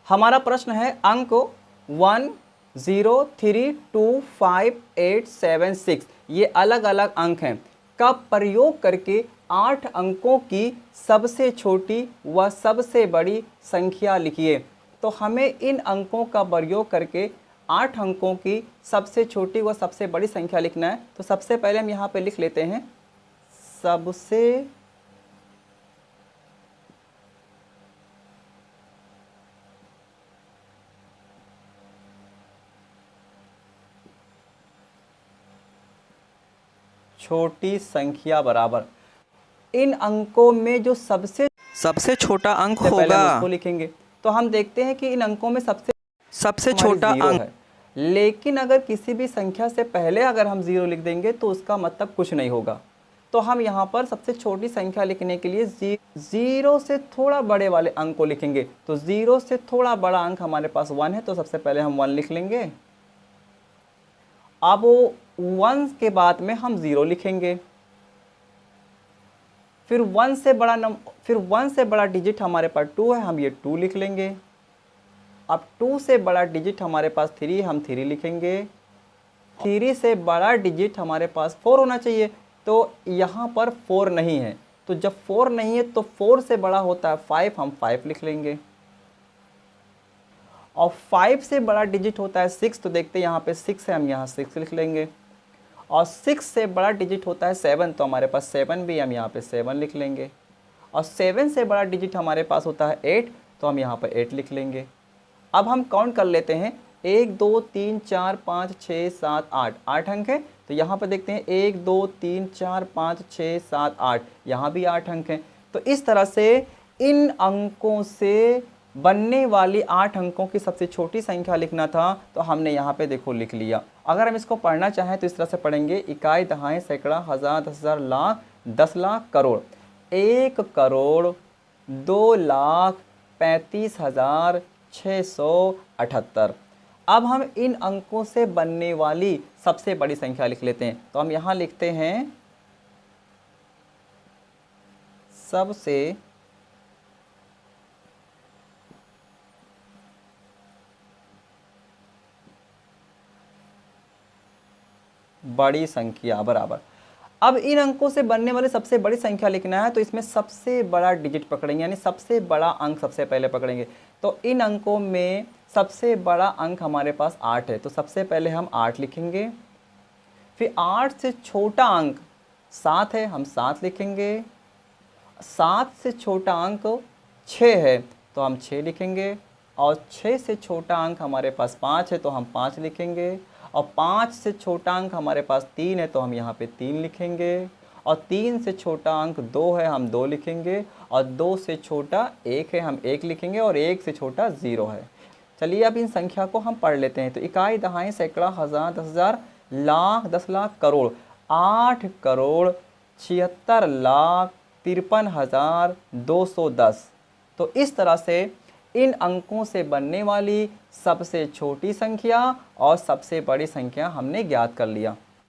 हमारा प्रश्न है अंक 1 0 3 2 5 8 7 6 ये अलग अलग अंक हैं का प्रयोग करके 8 अंकों की सबसे छोटी व सबसे बड़ी संख्या लिखिए। तो हमें इन अंकों का प्रयोग करके 8 अंकों की सबसे छोटी व सबसे बड़ी संख्या लिखना है। तो सबसे पहले हम यहाँ पे लिख लेते हैं सबसे छोटी संख्या बराबर इन अंकों में जो सबसे छोटा अंक होगा पहले हम उसको लिखेंगे। तो हम देखते हैं कि इन अंकों में सबसे छोटा अंक है, लेकिन अगर किसी भी संख्या से पहले अगर हम 0 लिख देंगे तो उसका मतलब कुछ नहीं होगा। तो हम यहाँ पर सबसे छोटी संख्या लिखने के लिए 0 से थोड़ा बड़े वाले अंक को लिखेंगे। तो 0 से थोड़ा बड़ा अंक हमारे पास 1 है, तो सबसे पहले हम 1 लिख लेंगे। अब 1 के बाद में हम 0 लिखेंगे, फिर 1 से बड़ा डिजिट हमारे पास 2 है, हम ये 2 लिख लेंगे। अब 2 से बड़ा डिजिट हमारे पास 3, हम 3 लिखेंगे। 3 से बड़ा डिजिट हमारे पास 4 होना चाहिए, तो यहाँ पर 4 नहीं है। तो जब 4 नहीं है तो 4 से बड़ा होता है 5, हम 5 लिख लेंगे। और 5 से बड़ा डिजिट होता है 6, तो देखते हैं यहाँ पे 6 है, हम यहाँ 6 लिख लेंगे। और 6 से बड़ा डिजिट होता है 7, तो हमारे पास 7 भी, हम यहाँ पे 7 लिख लेंगे। और 7 से बड़ा डिजिट हमारे पास होता है 8, तो हम यहाँ पर 8 लिख लेंगे। अब हम काउंट कर लेते हैं 1 2 3 4 5 6 7 8 8 अंक है। तो यहाँ पर देखते हैं 1 2 3 4 5 6 7 8, यहाँ भी 8 अंक हैं। तो इस तरह से इन अंकों से बनने वाली 8 अंकों की सबसे छोटी संख्या लिखना था, तो हमने यहाँ पे देखो लिख लिया। अगर हम इसको पढ़ना चाहें तो इस तरह से पढ़ेंगे इकाई, दहाई, सैकड़ा, हज़ार, 10,000, लाख, 10 लाख, करोड़। 1 करोड़ 2,35,678। अब हम इन अंकों से बनने वाली सबसे बड़ी संख्या लिख लेते हैं। तो हम यहाँ लिखते हैं सबसे बड़ी संख्या बराबर। अब इन अंकों से बनने वाली सबसे बड़ी संख्या लिखना है, तो इसमें सबसे बड़ा डिजिट पकड़ेंगे, यानी सबसे बड़ा अंक सबसे पहले पकड़ेंगे। तो इन अंकों में सबसे बड़ा अंक हमारे पास 8 है, तो सबसे पहले हम 8 लिखेंगे। फिर 8 से छोटा अंक 7 है, हम 7 लिखेंगे। 7 से छोटा अंक 6 है, तो हम 6 लिखेंगे। और 6 से छोटा अंक हमारे पास 5 है, तो हम 5 लिखेंगे। और 5 से छोटा अंक हमारे पास 3 है, तो हम यहाँ पे 3 लिखेंगे। और 3 से छोटा अंक 2 है, हम 2 लिखेंगे। और 2 से छोटा 1 है, हम 1 लिखेंगे। और 1 से छोटा 0 है। चलिए अब इन संख्या को हम पढ़ लेते हैं। तो इकाई, दहाई, सैकड़ा, हज़ार, 10,000, लाख, 10 लाख, करोड़। 8 करोड़ 76,53,210। तो इस तरह से इन अंकों से बनने वाली सबसे छोटी संख्या और सबसे बड़ी संख्या हमने ज्ञात कर लिया।